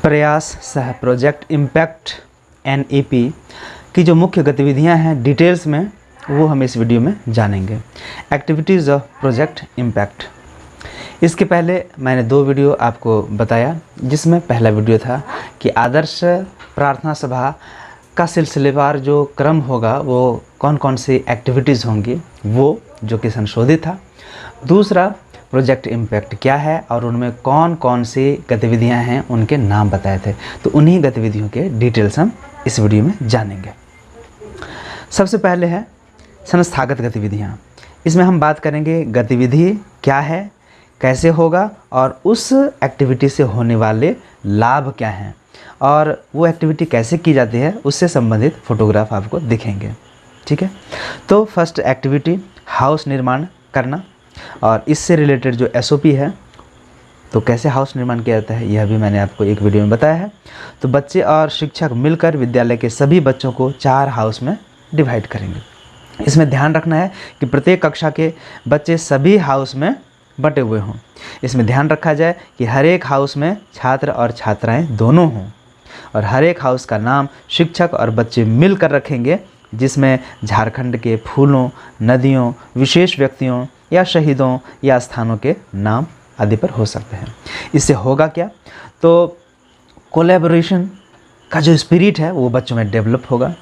प्रयास सह project impact NEP की जो मुख्य गतिविधियां हैं डिटेल्स में वो हम इस वीडियो में जानेंगे। Activities of project impact. इसके पहले मैंने 2 वीडियो आपको बताया, जिसमें पहला वीडियो था कि आदर्श प्रार्थना सभा का सिलसिलेवार जो क्रम होगा वो कौन कौन सी एक्टिविटीज़ होंगी, वो जो कि संशोधित था। दूसरा, प्रोजेक्ट इम्पैक्ट क्या है और उनमें कौन कौन सी गतिविधियां हैं उनके नाम बताए थे। तो उन्हीं गतिविधियों के डिटेल्स हम इस वीडियो में जानेंगे। सबसे पहले है संस्थागत गतिविधियां। इसमें हम बात करेंगे गतिविधि क्या है, कैसे होगा और उस एक्टिविटी से होने वाले लाभ क्या हैं और वो एक्टिविटी कैसे की जाती है उससे संबंधित फोटोग्राफ आपको दिखेंगे। ठीक है, तो फर्स्ट एक्टिविटी हाउस निर्माण करना, और इससे रिलेटेड जो SOP है, तो कैसे हाउस निर्माण किया जाता है यह भी मैंने आपको एक वीडियो में बताया है। तो बच्चे और शिक्षक मिलकर विद्यालय के सभी बच्चों को 4 हाउस में डिवाइड करेंगे। इसमें ध्यान रखना है कि प्रत्येक कक्षा के बच्चे सभी हाउस में बटे हुए हों। इसमें ध्यान रखा जाए कि हर एक हाउस में छात्र और छात्राएं दोनों हों, और हर एक हाउस का नाम शिक्षक और बच्चे मिलकर रखेंगे, जिसमें झारखंड के फूलों, नदियों, विशेष व्यक्तियों या शहीदों या स्थानों के नाम आदि पर हो सकते हैं। इससे होगा क्या, तो कोलैबोरेशन का जो स्पिरिट है वो बच्चों में डेवलप होगा,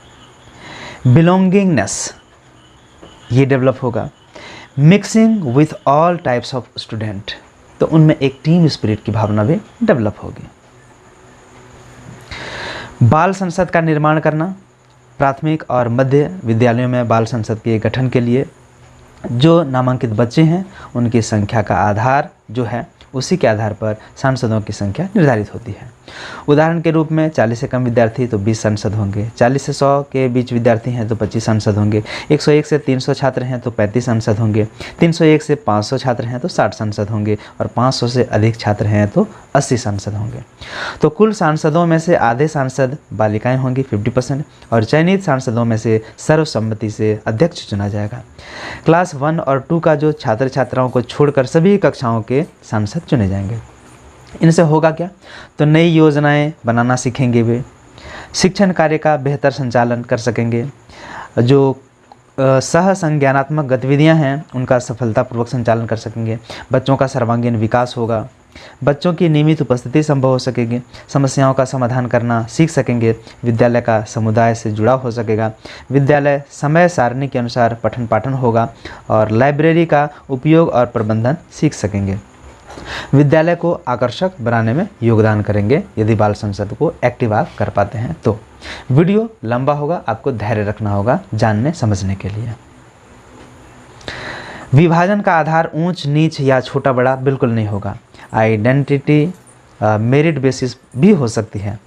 बिलोंगिंगनेस ये डेवलप होगा, mixing with all types of student, तो उनमें एक टीम स्पिरिट की भावना भी डेवलप होगी। बाल संसद का निर्माण करना। प्राथमिक और मध्य विद्यालयों में बाल संसद के गठन के लिए जो नामांकित बच्चे हैं उनकी संख्या का आधार जो है उसी के आधार पर सांसदों की संख्या निर्धारित होती है। उदाहरण के रूप में 40 से कम विद्यार्थी तो 20 सांसद होंगे, 40 से 100 के बीच विद्यार्थी हैं तो 25 सांसद होंगे, 101 से 300 छात्र हैं तो 35 सांसद होंगे, 301 से 500 छात्र हैं तो 60 सांसद होंगे, और 500 से अधिक छात्र हैं तो 80 सांसद होंगे। तो कुल सांसदों में से आधे सांसद बालिकाएं होंगी 50%, और चयनित सांसदों में से सर्वसम्मति से अध्यक्ष चुना जाएगा। क्लास 1 और 2 का जो छात्र छात्राओं को छोड़कर सभी कक्षाओं के सांसद चुने जाएंगे। इनसे होगा क्या, तो नई योजनाएं बनाना सीखेंगे, वे शिक्षण कार्य का बेहतर संचालन कर सकेंगे, जो सह संज्ञानात्मक गतिविधियां हैं उनका सफलतापूर्वक संचालन कर सकेंगे, बच्चों का सर्वांगीण विकास होगा, बच्चों की नियमित उपस्थिति संभव हो सकेगी, समस्याओं का समाधान करना सीख सकेंगे, विद्यालय का समुदाय से जुड़ाव हो सकेगा, विद्यालय समय सारणी के अनुसार पठन पाठन होगा, और लाइब्रेरी का उपयोग और प्रबंधन सीख सकेंगे। विद्यालय को आकर्षक बनाने में योगदान करेंगे यदि बाल संसद को एक्टिव आप कर पाते हैं तो। वीडियो लंबा होगा, आपको धैर्य रखना होगा जानने समझने के लिए। विभाजन का आधार ऊंच नीच या छोटा बड़ा बिल्कुल नहीं होगा। आइडेंटिटी मेरिट बेसिस भी हो सकती है।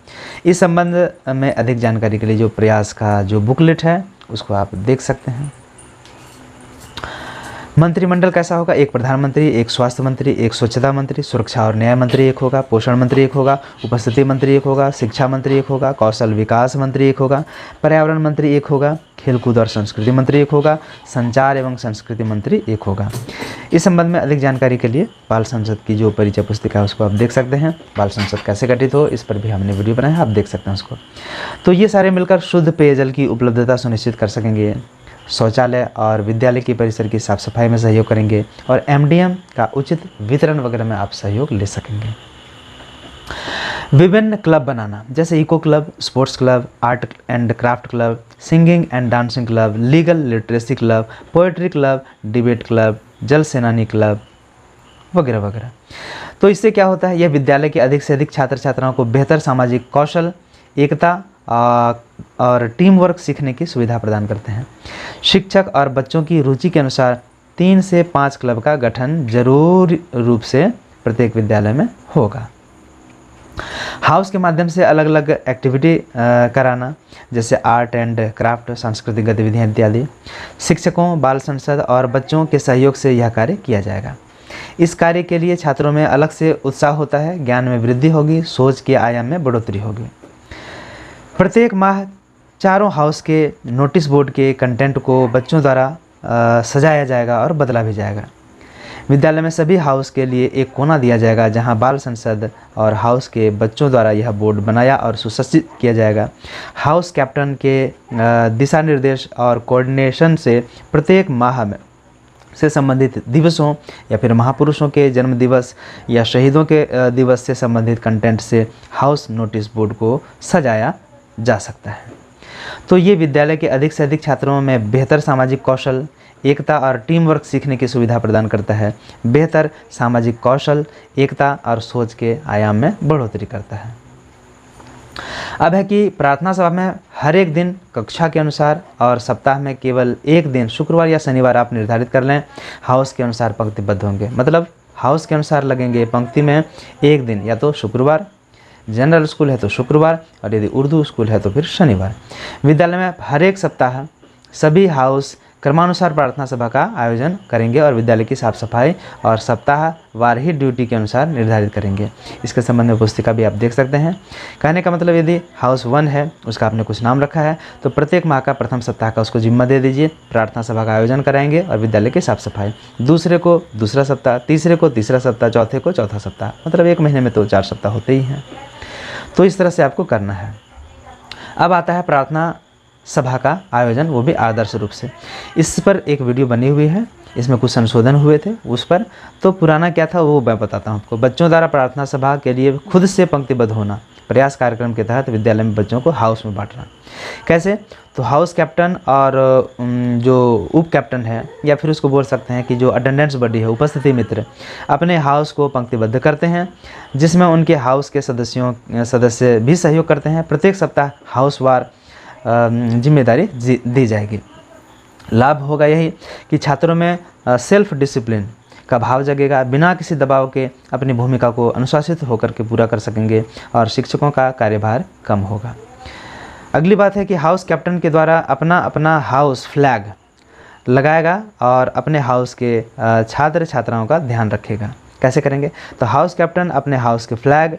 इस संबंध में अधिक जानकारी के लिए जो प्रयास का जो बुकलेट है उसको आप देख सकते हैं। मंत्रिमंडल कैसा होगा, एक प्रधानमंत्री, एक स्वास्थ्य मंत्री, एक स्वच्छता मंत्री, सुरक्षा और न्याय मंत्री एक होगा, पोषण मंत्री एक होगा, उपस्थिति मंत्री एक होगा, शिक्षा मंत्री एक होगा, कौशल विकास मंत्री एक होगा, पर्यावरण मंत्री एक होगा, खेलकूद और संस्कृति मंत्री एक होगा, संचार एवं संस्कृति मंत्री एक होगा। इस संबंध में अधिक जानकारी के लिए बाल संसद की जो परिचय पुस्तिका है उसको आप देख सकते हैं। बाल संसद कैसे गठित हो इस पर भी हमने वीडियो बनाया है, आप देख सकते हैं उसको। तो ये सारे मिलकर शुद्ध पेयजल की उपलब्धता सुनिश्चित कर सकेंगे, शौचालय और विद्यालय की परिसर की साफ सफाई में सहयोग करेंगे, और MDM का उचित वितरण वगैरह में आप सहयोग ले सकेंगे। विभिन्न क्लब बनाना, जैसे eco club, sports club, art and craft club, singing and dancing club, legal literacy club, poetry club, debate club, जल सेनानी क्लब वगैरह वगैरह। तो इससे क्या होता है, यह विद्यालय के अधिक से अधिक छात्र छात्राओं को बेहतर सामाजिक कौशल, एकता और टीम वर्क सीखने की सुविधा प्रदान करते हैं। शिक्षक और बच्चों की रुचि के अनुसार 3 से 5 क्लब का गठन जरूरी रूप से प्रत्येक विद्यालय में होगा। हाउस के माध्यम से अलग अलग एक्टिविटी कराना, जैसे आर्ट एंड क्राफ्ट, सांस्कृतिक गतिविधियाँ इत्यादि। शिक्षकों, बाल संसद और बच्चों के सहयोग से यह कार्य किया जाएगा। इस कार्य के लिए छात्रों में अलग से उत्साह होता है, ज्ञान में वृद्धि होगी, सोच के आयाम में बढ़ोतरी होगी। प्रत्येक माह चारों हाउस के नोटिस बोर्ड के कंटेंट को बच्चों द्वारा सजाया जाएगा और बदला भी जाएगा। विद्यालय में सभी हाउस के लिए एक कोना दिया जाएगा जहां बाल संसद और हाउस के बच्चों द्वारा यह बोर्ड बनाया और सुसज्जित किया जाएगा। हाउस कैप्टन के दिशा निर्देश और कोऑर्डिनेशन से प्रत्येक माह में से संबंधित दिवसों या फिर महापुरुषों के जन्म दिवस या शहीदों के दिवस से संबंधित कंटेंट से हाउस नोटिस बोर्ड को सजाया जा सकता है। तो ये विद्यालय के अधिक से अधिक छात्रों में बेहतर सामाजिक कौशल, एकता और टीम वर्क सीखने की सुविधा प्रदान करता है। बेहतर सामाजिक कौशल, एकता और सोच के आयाम में बढ़ोतरी करता है। अब है कि प्रार्थना सभा में हर एक दिन कक्षा के अनुसार और सप्ताह में केवल एक दिन शुक्रवार या शनिवार आप निर्धारित कर लें। हाउस के अनुसार पंक्तिबद्ध होंगे, मतलब हाउस के अनुसार लगेंगे पंक्ति में एक दिन, या तो शुक्रवार, जनरल स्कूल है तो शुक्रवार, और यदि उर्दू स्कूल है तो फिर शनिवार। विद्यालय में हर एक सप्ताह सभी हाउस क्रमानुसार प्रार्थना सभा का आयोजन करेंगे और विद्यालय की साफ सफाई और सप्ताहवार ही ड्यूटी के अनुसार निर्धारित करेंगे। इसके संबंध में पुस्तिका भी आप देख सकते हैं। कहने का मतलब, यदि हाउस 1 है, उसका आपने कुछ नाम रखा है, तो प्रत्येक माह का प्रथम सप्ताह का उसको जिम्मा दे दीजिए। प्रार्थना सभा का आयोजन कराएंगे और विद्यालय की साफ सफाई। दूसरे को दूसरा सप्ताह, तीसरे को तीसरा सप्ताह, चौथे को चौथा सप्ताह, मतलब एक महीने में तो 4 सप्ताह होते ही हैं। तो इस तरह से आपको करना है। अब आता है प्रार्थना सभा का आयोजन, वो भी आदर्श रूप से। इस पर एक वीडियो बनी हुई है, इसमें कुछ संशोधन हुए थे उस पर। तो पुराना क्या था वो मैं बताता हूँ आपको। बच्चों द्वारा प्रार्थना सभा के लिए खुद से पंक्तिबद्ध होना, प्रयास कार्यक्रम के तहत विद्यालय में बच्चों को हाउस में बांटना। कैसे? तो हाउस कैप्टन और जो उप कैप्टन है, या फिर उसको बोल सकते हैं कि जो अटेंडेंस बॉडी है, उपस्थिति मित्र, अपने हाउस को पंक्तिबद्ध करते हैं, जिसमें उनके हाउस के सदस्य भी सहयोग करते हैं। प्रत्येक सप्ताह हाउसवार जिम्मेदारी दी जाएगी। लाभ होगा यही कि छात्रों में सेल्फ डिसिप्लिन का भाव जगेगा, बिना किसी दबाव के अपनी भूमिका को अनुशासित होकर के पूरा कर सकेंगे और शिक्षकों का कार्यभार कम होगा। अगली बात है कि हाउस कैप्टन के द्वारा अपना अपना हाउस फ्लैग लगाएगा और अपने हाउस के छात्र छात्राओं का ध्यान रखेगा। कैसे करेंगे? तो हाउस कैप्टन अपने हाउस के फ्लैग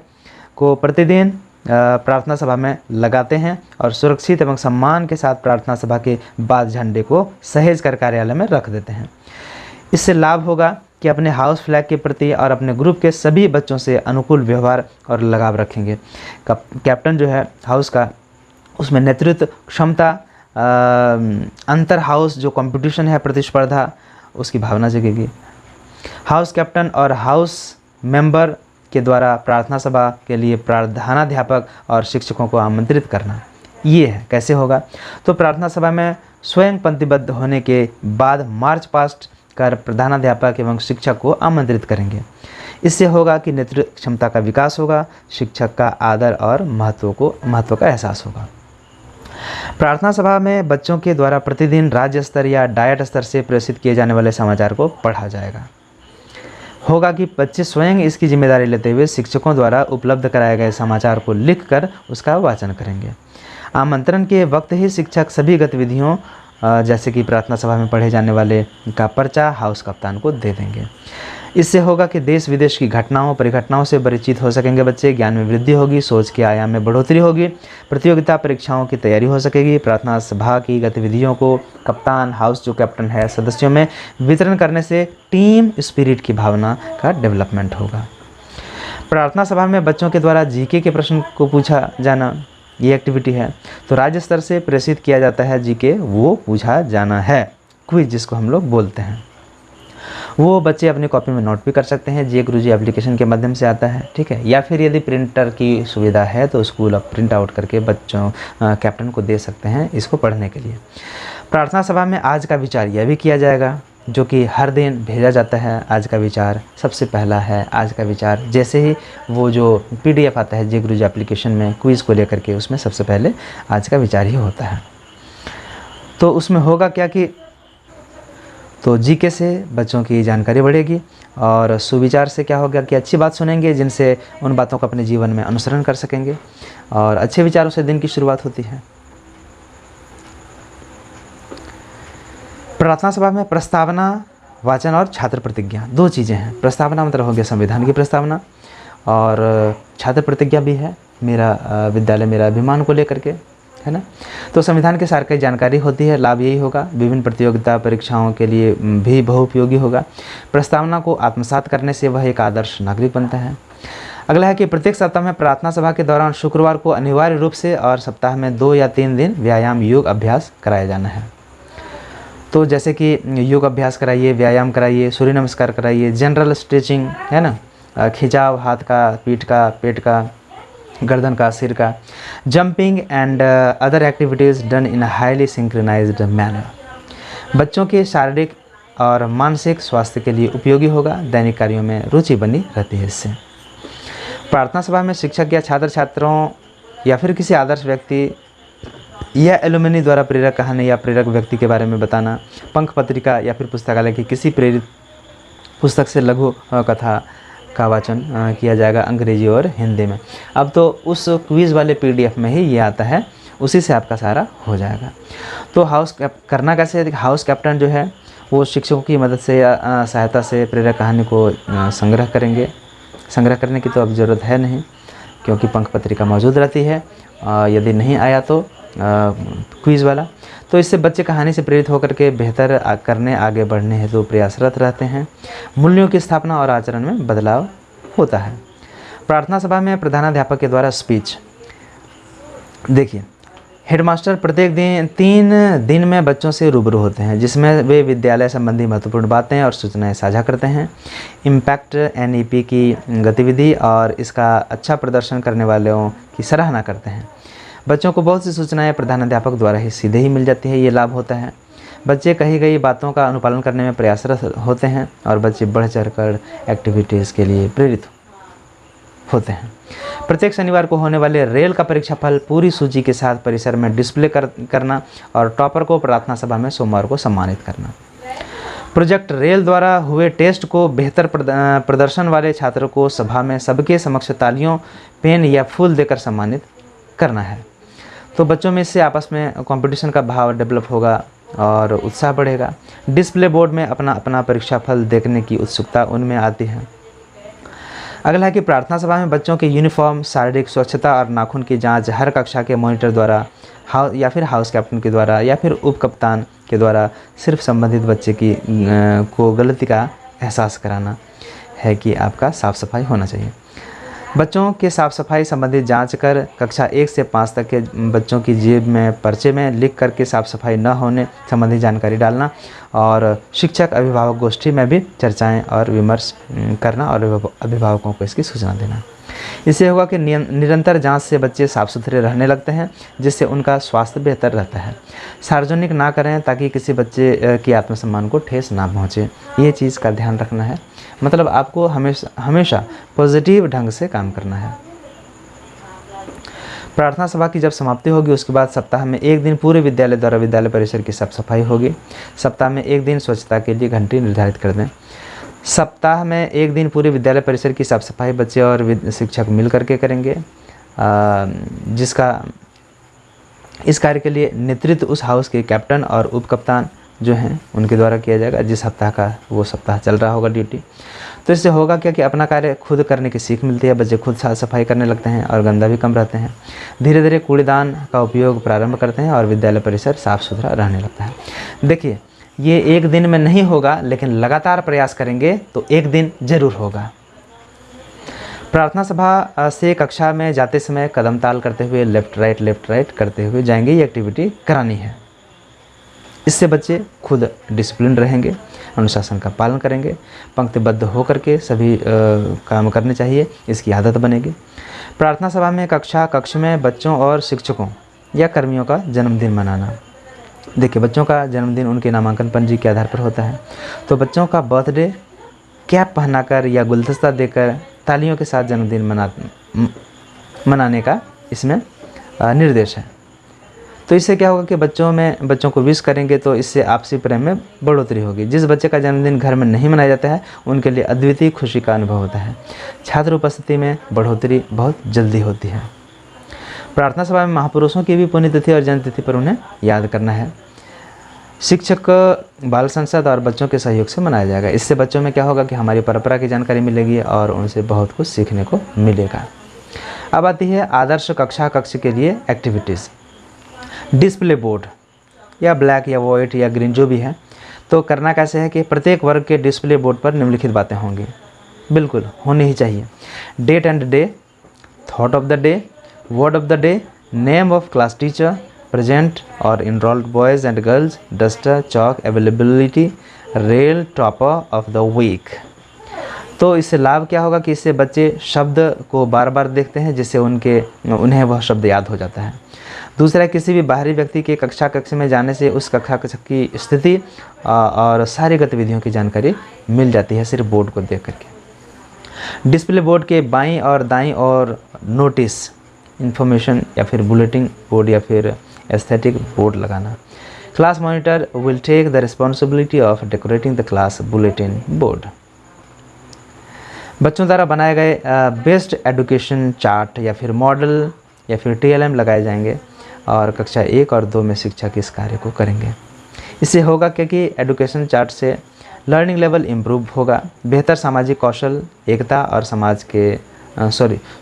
को प्रतिदिन प्रार्थना सभा में लगाते हैं और सुरक्षित एवं सम्मान के साथ प्रार्थना सभा के बाद झंडे को सहेज कर कार्यालय में रख देते हैं। इससे लाभ होगा कि अपने हाउस फ्लैग के प्रति और अपने ग्रुप के सभी बच्चों से अनुकूल व्यवहार और लगाव रखेंगे। कैप्टन जो है हाउस का, उसमें नेतृत्व क्षमता, अंतर हाउस जो कंपटीशन है, प्रतिस्पर्धा, उसकी भावना जगेगी। हाउस कैप्टन और हाउस मेंबर के द्वारा प्रार्थना सभा के लिए प्रधानाध्यापक और शिक्षकों को आमंत्रित करना, ये है। कैसे होगा? तो प्रार्थना सभा में स्वयं पंक्तिबद्ध होने के बाद मार्च पास्ट कर प्रधानाध्यापक एवं शिक्षक को आमंत्रित करेंगे। इससे होगा कि नेतृत्व क्षमता का विकास होगा, शिक्षक का आदर और महत्व का एहसास होगा। प्रार्थना सभा में बच्चों के द्वारा प्रतिदिन राज्य स्तर या डायट स्तर से प्रेषित किए जाने वाले समाचार को पढ़ा जाएगा। होगा कि बच्चे स्वयं इसकी जिम्मेदारी लेते हुए शिक्षकों द्वारा उपलब्ध कराए गए समाचार को लिखकर उसका वाचन करेंगे। आमंत्रण के वक्त ही शिक्षक सभी गतिविधियों जैसे कि प्रार्थना सभा में पढ़े जाने वाले का पर्चा हाउस कप्तान को दे देंगे। इससे होगा कि देश विदेश की घटनाओं परिघटनाओं से परिचित हो सकेंगे बच्चे, ज्ञान में वृद्धि होगी, सोच के आयाम में बढ़ोतरी होगी, प्रतियोगिता परीक्षाओं की तैयारी हो सकेगी। प्रार्थना सभा की गतिविधियों को कप्तान, हाउस जो कैप्टन है, सदस्यों में वितरण करने से टीम स्पिरिट की भावना का डेवलपमेंट होगा। प्रार्थना सभा में बच्चों के द्वारा जीके के प्रश्न को पूछा जाना, ये एक्टिविटी है। तो राज्य स्तर से प्रेषित किया जाता है जीके, वो पूछा जाना है, क्विज जिसको हम लोग बोलते हैं। वो बच्चे अपनी कॉपी में नोट भी कर सकते हैं, जे गुरुजी एप्लीकेशन के माध्यम से आता है, ठीक है। या फिर यदि प्रिंटर की सुविधा है तो स्कूल अब प्रिंट आउट करके बच्चों कैप्टन को दे सकते हैं इसको पढ़ने के लिए। प्रार्थना सभा में आज का विचार यह भी किया जाएगा, जो कि हर दिन भेजा जाता है। आज का विचार सबसे पहला है। आज का विचार जैसे ही वो जो PDF आता है जे गुरुजी एप्लीकेशन में क्विज़ को लेकर के, उसमें सबसे पहले आज का विचार ही होता है। तो उसमें होगा क्या कि तो जीके से बच्चों की जानकारी बढ़ेगी और सुविचार से क्या होगा कि अच्छी बात सुनेंगे, जिनसे उन बातों को अपने जीवन में अनुसरण कर सकेंगे और अच्छे विचारों से दिन की शुरुआत होती है। प्रार्थना सभा में प्रस्तावना वाचन और छात्र प्रतिज्ञा, दो चीज़ें हैं। प्रस्तावना मतलब हो गया संविधान की प्रस्तावना, और छात्र प्रतिज्ञा भी है, मेरा विद्यालय मेरा अभिमान को लेकर के, है ना। तो संविधान के सार की जानकारी होती है, लाभ यही होगा। विभिन्न प्रतियोगिता परीक्षाओं के लिए भी बहुउपयोगी होगा। प्रस्तावना को आत्मसात करने से वह एक आदर्श नागरिक बनता है। अगला है कि प्रत्येक सप्ताह में प्रार्थना सभा के दौरान शुक्रवार को अनिवार्य रूप से और सप्ताह में 2 या 3 दिन व्यायाम योग अभ्यास कराया जाना है। तो जैसे कि योग अभ्यास कराइए, व्यायाम कराइए, सूर्य नमस्कार कराइए, जनरल स्ट्रेचिंग, है ना, खिंचाव हाथ का, पीठ का, पेट का, गर्दन का, सिर का, jumping and other activities done in highly synchronized manner बच्चों के शारीरिक और मानसिक स्वास्थ्य के लिए उपयोगी होगा। दैनिक कार्यों में रुचि बनी रहती है इससे। प्रार्थना सभा में शिक्षक या छात्र छात्रों या फिर किसी आदर्श व्यक्ति या एलुमनी द्वारा प्रेरक कहानी या प्रेरक व्यक्ति के बारे में बताना। पंख पत्रिका या फिर पुस्तकालय की किसी प्रेरित पुस्तक से लघु कथा का वाचन किया जाएगा अंग्रेजी और हिंदी में। अब तो उस क्विज़ वाले PDF में ही ये आता है, उसी से आपका सारा हो जाएगा। तो करना कैसे है? हाउस कैप्टन जो है वो शिक्षकों की मदद से या सहायता से प्रेरक कहानी को संग्रह करेंगे। संग्रह करने की तो अब ज़रूरत है नहीं, क्योंकि पंख पत्रिका मौजूद रहती है। यदि नहीं आया तो क्विज़ वाला, तो इससे बच्चे कहानी से प्रेरित होकर के बेहतर करने, आगे बढ़ने हेतु तो प्रयासरत रहते हैं। मूल्यों की स्थापना और आचरण में बदलाव होता है। प्रार्थना सभा में प्रधानाध्यापक के द्वारा स्पीच। देखिए, हेडमास्टर प्रत्येक 3 दिन में बच्चों से रूबरू होते हैं, जिसमें वे विद्यालय संबंधी महत्वपूर्ण बातें और सूचनाएं साझा करते हैं। इम्पैक्ट NEP की गतिविधि और इसका अच्छा प्रदर्शन करने वालों की सराहना करते हैं। बच्चों को बहुत सी सूचनाएं प्रधानाध्यापक द्वारा ही सीधे ही मिल जाती है, ये लाभ होता है। बच्चे कही गई बातों का अनुपालन करने में प्रयासरत होते हैं और बच्चे बढ़ चढ़कर एक्टिविटीज़ के लिए प्रेरित होते हैं। प्रत्येक शनिवार को होने वाले रेल का परीक्षाफल पूरी सूची के साथ परिसर में डिस्प्ले करना और टॉपर को प्रार्थना सभा में सोमवार को सम्मानित करना। प्रोजेक्ट रेल द्वारा हुए टेस्ट को बेहतर प्रदर्शन वाले छात्रों को सभा में सबके समक्ष तालियों, पेन या फूल देकर सम्मानित करना है। तो बच्चों में इससे आपस में कंपटीशन का भाव डेवलप होगा और उत्साह बढ़ेगा। डिस्प्ले बोर्ड में अपना अपना परीक्षाफल देखने की उत्सुकता उनमें आती है। अगला है कि प्रार्थना सभा में बच्चों के यूनिफॉर्म, शारीरिक स्वच्छता और नाखून की जांच हर कक्षा के मॉनिटर द्वारा या फिर हाउस कैप्टन के द्वारा या फिर उप कप्तान के द्वारा सिर्फ संबंधित बच्चे की को गलती का एहसास कराना है कि आपका साफ़ सफाई होना चाहिए। बच्चों के साफ़ सफाई संबंधित जांच कर कक्षा 1 से 5 तक के बच्चों की जेब में पर्चे में लिख करके साफ़ सफाई न होने संबंधी जानकारी डालना और शिक्षक अभिभावक गोष्ठी में भी चर्चाएं और विमर्श करना और अभिभावकों को इसकी सूचना देना। इससे होगा कि निरंतर जांच से बच्चे साफ़ सुथरे रहने लगते हैं, जिससे उनका स्वास्थ्य बेहतर रहता है। सार्वजनिक ना करें ताकि किसी बच्चे के आत्मसम्मान को ठेस ना पहुँचे, ये चीज़ का ध्यान रखना है। मतलब आपको हमेशा पॉजिटिव ढंग से काम करना है। प्रार्थना सभा की जब समाप्ति होगी उसके बाद सप्ताह में 1 दिन पूरे विद्यालय द्वारा विद्यालय परिसर की साफ सफाई होगी। सप्ताह में 1 दिन स्वच्छता के लिए घंटी निर्धारित कर दें। सप्ताह में 1 दिन पूरे विद्यालय परिसर की साफ सफाई बच्चे और शिक्षक मिल करके करेंगे, जिसका इस कार्य के लिए नेतृत्व उस हाउस के कैप्टन और उप कप्तान जो हैं उनके द्वारा किया जाएगा, जिस सप्ताह का वो सप्ताह चल रहा होगा ड्यूटी। तो इससे होगा क्या कि अपना कार्य खुद करने की सीख मिलती है, बच्चे खुद साफ सफाई करने लगते हैं और गंदा भी कम रहते हैं। धीरे धीरे कूड़ेदान का उपयोग प्रारंभ करते हैं और विद्यालय परिसर साफ सुथरा रहने लगता है। देखिए, ये 1 दिन में नहीं होगा, लेकिन लगातार प्रयास करेंगे तो 1 दिन जरूर होगा। प्रार्थना सभा से कक्षा में जाते समय कदम ताल करते हुए लेफ्ट राइट करते हुए जाएंगे, ये एक्टिविटी करानी है। इससे बच्चे खुद डिसिप्लिन रहेंगे, अनुशासन का पालन करेंगे, पंक्तिबद्ध होकर के सभी काम करने चाहिए, इसकी आदत बनेगी। प्रार्थना सभा में कक्ष में बच्चों और शिक्षकों या कर्मियों का जन्मदिन मनाना। देखिए, बच्चों का जन्मदिन उनके नामांकन पंजी के आधार पर होता है, तो बच्चों का बर्थडे कैप पहनाकर या गुलदस्ता देकर तालियों के साथ जन्मदिन मनाने का इसमें निर्देश है। तो इससे क्या होगा कि बच्चों को विश करेंगे तो इससे आपसी प्रेम में बढ़ोतरी होगी। जिस बच्चे का जन्मदिन घर में नहीं मनाया जाता है उनके लिए अद्वितीय खुशी का अनुभव होता है। छात्र उपस्थिति में बढ़ोतरी बहुत जल्दी होती है। प्रार्थना सभा में महापुरुषों की भी पुण्यतिथि और जन्मतिथि पर उन्हें याद करना है। शिक्षक, बाल संसद और बच्चों के सहयोग से मनाया जाएगा। इससे बच्चों में क्या होगा कि हमारी परंपरा की जानकारी मिलेगी और उनसे बहुत कुछ सीखने को मिलेगा। अब आती है आदर्श कक्ष के लिए एक्टिविटीज़। डिस्प्ले बोर्ड या ब्लैक या वाइट या ग्रीन जो भी है, तो करना कैसे है कि प्रत्येक वर्ग के डिस्प्ले बोर्ड पर निम्नलिखित बातें होंगी, बिल्कुल होनी ही चाहिए। Date and day, thought of the day, word of the day, name of class teacher, present और enrolled boys and girls, duster, chalk, availability, rail, topper of the week. तो इससे लाभ क्या होगा कि इससे बच्चे शब्द को बार बार देखते हैं, जिससे उन्हें वह शब्द याद हो जाता है। दूसरा, किसी भी बाहरी व्यक्ति के कक्षा कक्ष में जाने से उस कक्षा की स्थिति और सारी गतिविधियों की जानकारी मिल जाती है सिर्फ बोर्ड को देख करके। डिस्प्ले बोर्ड के बाईं और दाईं और नोटिस, इंफॉर्मेशन या फिर बुलेटिन बोर्ड या फिर एस्थेटिक बोर्ड लगाना। Class monitor will take the responsibility of decorating the class bulletin board. बच्चों द्वारा बनाए गए बेस्ट एजुकेशन चार्ट या फिर मॉडल या फिर TLM लगाए जाएंगे और कक्षा 1 और 2 में शिक्षक इस कार्य को करेंगे। इससे होगा क्योंकि एजुकेशन चार्ट से लर्निंग लेवल इम्प्रूव होगा, बेहतर सामाजिक कौशल, एकता और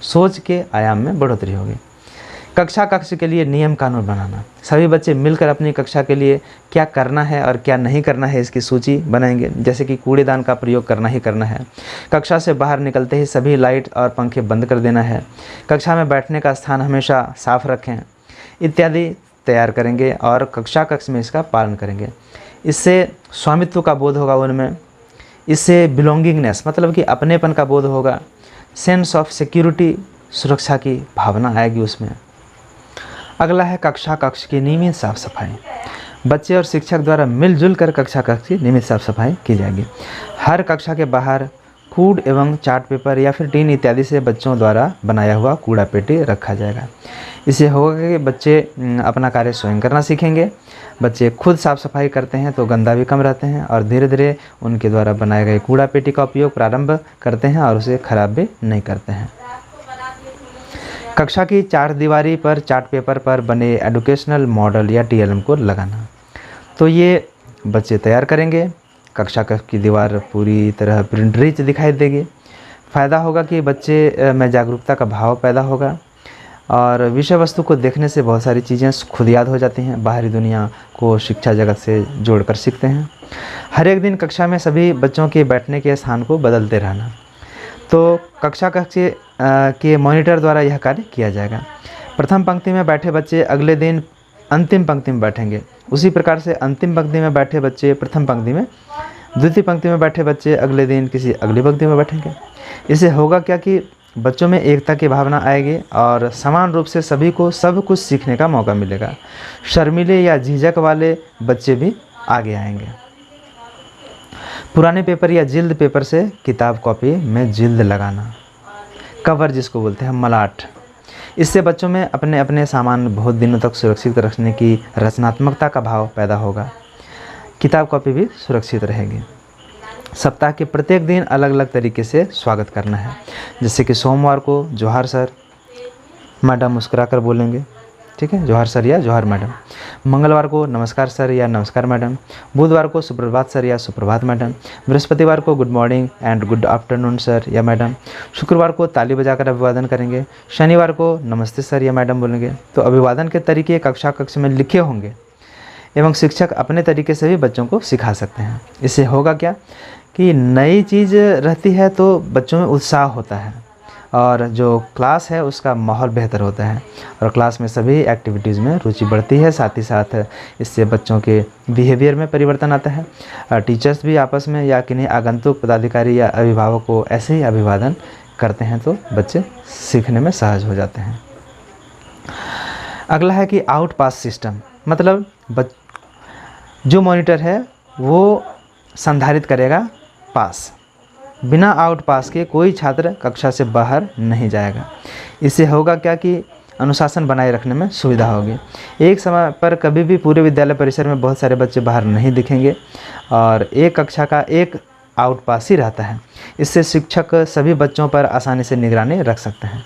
सोच के आयाम में बढ़ोतरी होगी। कक्षा कक्ष के लिए नियम कानून बनाना, सभी बच्चे मिलकर अपनी कक्षा के लिए क्या करना है और क्या नहीं करना है इसकी सूची बनाएंगे, जैसे कि कूड़ेदान का प्रयोग करना ही करना है, कक्षा से बाहर निकलते ही सभी लाइट और पंखे बंद कर देना है, कक्षा में बैठने का स्थान हमेशा साफ रखें इत्यादि तैयार करेंगे और कक्षा कक्ष में इसका पालन करेंगे। इससे स्वामित्व का बोध होगा उनमें, इससे बिलोंगिंगनेस मतलब कि अपनेपन का बोध होगा, सेंस ऑफ सिक्योरिटी सुरक्षा की भावना आएगी उसमें। अगला है कक्षा कक्ष की नियमित साफ सफाई। बच्चे और शिक्षक द्वारा मिलजुल कर कक्षा कक्ष की नियमित साफ सफाई की जाएगी। हर कक्षा के बाहर कूड़ एवं चार्ट पेपर या फिर टीन इत्यादि से बच्चों द्वारा बनाया हुआ कूड़ा पेटी रखा जाएगा। इससे होगा कि बच्चे अपना कार्य स्वयं करना सीखेंगे। बच्चे खुद साफ सफाई करते हैं तो गंदा भी कम रहते हैं और धीरे धीरे उनके द्वारा बनाए गए कूड़ा पेटी का उपयोग प्रारंभ करते हैं और उसे खराब भी नहीं करते हैं। कक्षा की चार दीवारी पर चार्ट पेपर पर बने एजुकेशनल मॉडल या TLM को लगाना, तो ये बच्चे तैयार करेंगे। कक्षा की दीवार पूरी तरह प्रिंट रिच दिखाई देगी। फ़ायदा होगा कि बच्चे में जागरूकता का भाव पैदा होगा और विषय वस्तु को देखने से बहुत सारी चीज़ें खुद याद हो जाती हैं, बाहरी दुनिया को शिक्षा जगत से जोड़कर सीखते हैं। हर एक दिन कक्षा में सभी बच्चों के बैठने के स्थान को बदलते रहना, तो कक्षा कक्ष के मॉनिटर द्वारा यह कार्य किया जाएगा। प्रथम पंक्ति में बैठे बच्चे अगले दिन अंतिम पंक्ति में बैठेंगे, उसी प्रकार से अंतिम पंक्ति में बैठे बच्चे प्रथम पंक्ति में, द्वितीय पंक्ति में बैठे बच्चे अगले दिन किसी अगली पंक्ति में बैठेंगे। इससे होगा क्या कि बच्चों में एकता की भावना आएगी और समान रूप से सभी को सब कुछ सीखने का मौका मिलेगा। शर्मीले या झिझक वाले बच्चे भी आगे आएंगे। पुराने पेपर या जिल्द पेपर से किताब कॉपी में जिल्द लगाना, कवर जिसको बोलते हैं मलाट। इससे बच्चों में अपने अपने सामान बहुत दिनों तक सुरक्षित रखने की रचनात्मकता का भाव पैदा होगा। किताब कॉपी भी सुरक्षित रहेगी। सप्ताह के प्रत्येक दिन अलग अलग तरीके से स्वागत करना है, जैसे कि सोमवार को जोहार सर मैडम मुस्कुराकर बोलेंगे, ठीक है, जोहार सर या जोहार मैडम। मंगलवार को नमस्कार सर या नमस्कार मैडम। बुधवार को सुप्रभात सर या सुप्रभात मैडम। बृहस्पतिवार को good morning and good afternoon sir या मैडम। शुक्रवार को ताली बजाकर अभिवादन करेंगे। शनिवार को नमस्ते सर या मैडम बोलेंगे। तो अभिवादन के तरीके कक्षा कक्ष में लिखे होंगे एवं शिक्षक अपने तरीके से भी बच्चों को सिखा सकते हैं। इससे होगा क्या कि नई चीज़ रहती है तो बच्चों में उत्साह होता है और जो क्लास है उसका माहौल बेहतर होता है और क्लास में सभी एक्टिविटीज़ में रुचि बढ़ती है। साथ ही साथ इससे बच्चों के बिहेवियर में परिवर्तन आता है। टीचर्स भी आपस में या किन्हीं आगंतुक पदाधिकारी या अभिभावक को ऐसे ही अभिवादन करते हैं तो बच्चे सीखने में सहज हो जाते हैं। अगला है कि आउट पास सिस्टम, मतलब जो मॉनिटर है वो संधारित करेगा पास, बिना आउट पास के कोई छात्र कक्षा से बाहर नहीं जाएगा। इससे होगा क्या कि अनुशासन बनाए रखने में सुविधा होगी। एक समय पर कभी भी पूरे विद्यालय परिसर में बहुत सारे बच्चे बाहर नहीं दिखेंगे और एक कक्षा का एक आउट पास ही रहता है। इससे शिक्षक सभी बच्चों पर आसानी से निगरानी रख सकते हैं।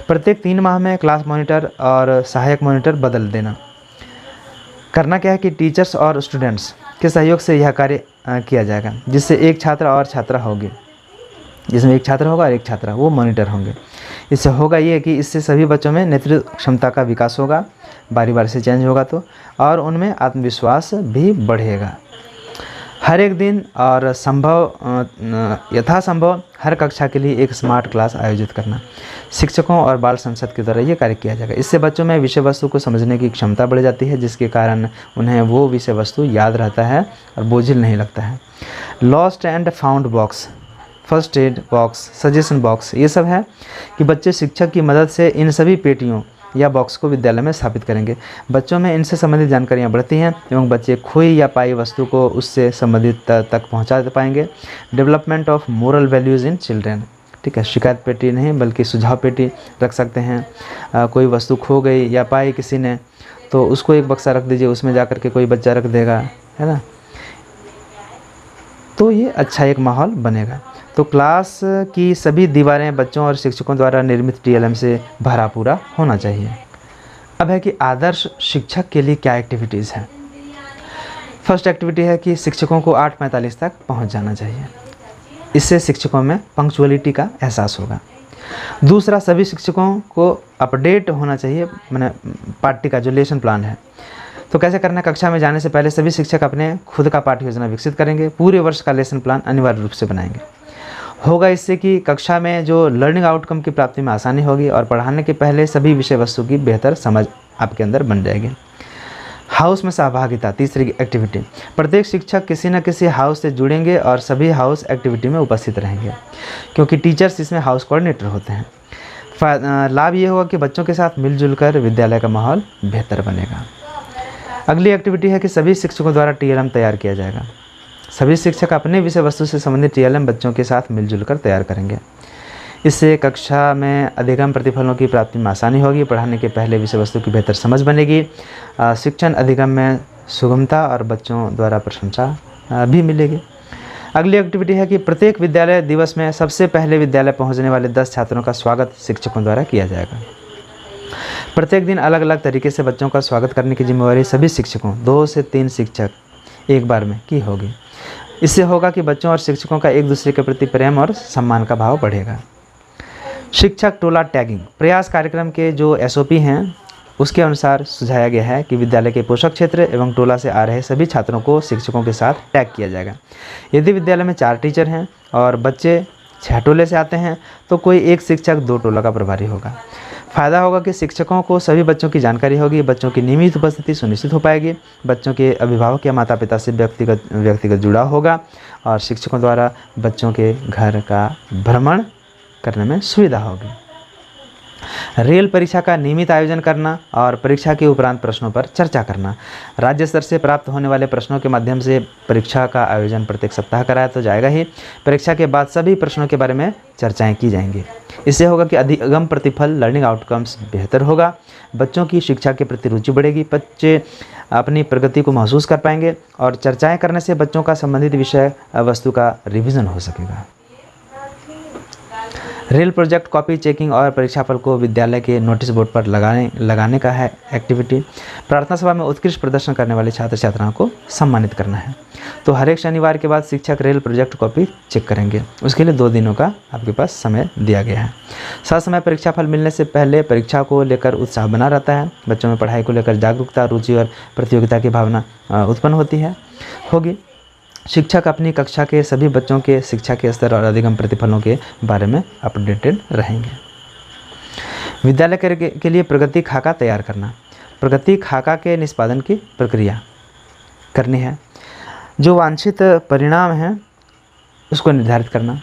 प्रत्येक 3 माह में क्लास मॉनिटर और सहायक मॉनिटर बदल देना। करना क्या है कि टीचर्स और स्टूडेंट्स के सहयोग से यह कार्य किया जाएगा, जिससे एक छात्र और छात्रा होगी, जिसमें एक छात्र होगा और एक छात्रा, वो मॉनिटर होंगे। इससे होगा ये कि इससे सभी बच्चों में नेतृत्व क्षमता का विकास होगा, बारी बारी से चेंज होगा तो, और उनमें आत्मविश्वास भी बढ़ेगा। हर एक दिन और यथासंभव हर कक्षा के लिए एक स्मार्ट क्लास आयोजित करना। शिक्षकों और बाल संसद के द्वारा ये कार्य किया जाएगा। इससे बच्चों में विषय वस्तु को समझने की क्षमता बढ़ जाती है, जिसके कारण उन्हें वो विषय वस्तु याद रहता है और बोझिल नहीं लगता है। Lost and found box, first aid box, suggestion box, ये सब है कि बच्चे शिक्षक की मदद से इन सभी पेटियों या बॉक्स को विद्यालय में स्थापित करेंगे। बच्चों में इनसे संबंधित जानकारियाँ बढ़ती हैं एवं बच्चे खोई या पाई वस्तु को उससे संबंधित तक पहुँचा पाएंगे। Development of moral values in children, ठीक है, शिकायत पेटी नहीं बल्कि सुझाव पेटी रख सकते हैं। कोई वस्तु खो गई या पाई किसी ने तो उसको एक बक्सा रख दीजिए, उसमें जा कर के कोई बच्चा रख देगा, है ना, तो ये अच्छा एक माहौल बनेगा। तो क्लास की सभी दीवारें बच्चों और शिक्षकों द्वारा निर्मित TLM से भरा पूरा होना चाहिए। अब है कि आदर्श शिक्षक के लिए क्या एक्टिविटीज़ हैं। फर्स्ट एक्टिविटी है कि शिक्षकों को 8:45 तक पहुंच जाना चाहिए। इससे शिक्षकों में पंक्चुअलिटी का एहसास होगा। दूसरा, सभी शिक्षकों को अपडेट होना चाहिए, मैंने पाठ्य का जो लेसन प्लान है तो कैसे करना है। कक्षा में जाने से पहले सभी शिक्षक अपने खुद का पाठ्य योजना विकसित करेंगे। पूरे वर्ष का लेसन प्लान अनिवार्य रूप से बनाएंगे। होगा इससे कि कक्षा में जो लर्निंग आउटकम की प्राप्ति में आसानी होगी और पढ़ाने के पहले सभी विषय वस्तु की बेहतर समझ आपके अंदर बन जाएगी। हाउस में सहभागिता, तीसरी एक्टिविटी, प्रत्येक शिक्षक किसी न किसी हाउस से जुड़ेंगे और सभी हाउस एक्टिविटी में उपस्थित रहेंगे, क्योंकि टीचर्स इसमें हाउस कोऑर्डिनेटर होते हैं। लाभ ये होगा कि बच्चों के साथ मिलजुल कर विद्यालय का माहौल बेहतर बनेगा। अगली एक्टिविटी है कि सभी शिक्षकों द्वारा TLM तैयार किया जाएगा। सभी शिक्षक अपने विषय वस्तु से संबंधित TLM बच्चों के साथ मिलजुल कर तैयार करेंगे। इससे कक्षा में अधिगम प्रतिफलों की प्राप्ति में आसानी होगी, पढ़ाने के पहले विषय वस्तु की बेहतर समझ बनेगी, शिक्षण अधिगम में सुगमता और बच्चों द्वारा प्रशंसा भी मिलेगी। अगली एक्टिविटी है कि प्रत्येक विद्यालय दिवस में सबसे पहले विद्यालय पहुंचने वाले 10 छात्रों का स्वागत शिक्षकों द्वारा किया जाएगा। प्रत्येक दिन अलग अलग तरीके से बच्चों का स्वागत करने की जिम्मेवारी सभी शिक्षकों, 2 से 3 शिक्षक एक बार में की होगी। इससे होगा कि बच्चों और शिक्षकों का एक दूसरे के प्रति प्रेम और सम्मान का भाव बढ़ेगा। शिक्षक टोला टैगिंग, प्रयास कार्यक्रम के जो SOP हैं उसके अनुसार सुझाया गया है कि विद्यालय के पोषक क्षेत्र एवं टोला से आ रहे सभी छात्रों को शिक्षकों के साथ टैग किया जाएगा। यदि विद्यालय में 4 टीचर हैं और बच्चे 6 टोले से आते हैं तो कोई एक शिक्षक 2 टोला का प्रभारी होगा। फ़ायदा होगा कि शिक्षकों को सभी बच्चों की जानकारी होगी, बच्चों की नियमित उपस्थिति सुनिश्चित हो पाएगी, बच्चों के अभिभावक या माता पिता से व्यक्तिगत जुड़ाव होगा और शिक्षकों द्वारा बच्चों के घर का भ्रमण करने में सुविधा होगी। रेल परीक्षा का नियमित आयोजन करना और परीक्षा के उपरांत प्रश्नों पर चर्चा करना। राज्य स्तर से प्राप्त होने वाले प्रश्नों के माध्यम से परीक्षा का आयोजन प्रत्येक सप्ताह कराया तो जाएगा ही। परीक्षा के बाद सभी प्रश्नों के बारे में चर्चाएं की जाएंगी। इससे होगा कि अधिगम प्रतिफल, लर्निंग आउटकम्स बेहतर होगा, बच्चों की शिक्षा के प्रति रुचि बढ़ेगी, बच्चे अपनी प्रगति को महसूस कर पाएंगे और चर्चाएँ करने से बच्चों का संबंधित विषय वस्तु का रिविज़न हो सकेगा। रेल प्रोजेक्ट कॉपी चेकिंग और परीक्षाफल को विद्यालय के नोटिस बोर्ड पर लगाने का है एक्टिविटी। प्रार्थना सभा में उत्कृष्ट प्रदर्शन करने वाले छात्र छात्राओं को सम्मानित करना है। तो हर एक शनिवार के बाद शिक्षक रेल प्रोजेक्ट कॉपी चेक करेंगे। उसके लिए 2 दिनों का आपके पास समय दिया गया है। साथ समय परीक्षाफल मिलने से पहले परीक्षा को लेकर उत्साह बना रहता है। बच्चों में पढ़ाई को लेकर जागरूकता, रुचि और प्रतियोगिता की भावना उत्पन्न होगी। शिक्षक अपनी कक्षा के सभी बच्चों के शिक्षा के स्तर और अधिगम प्रतिफलों के बारे में अपडेटेड रहेंगे। विद्यालय के लिए प्रगति खाका तैयार करना। प्रगति खाका के निष्पादन की प्रक्रिया करनी है। जो वांछित परिणाम हैं उसको निर्धारित करना।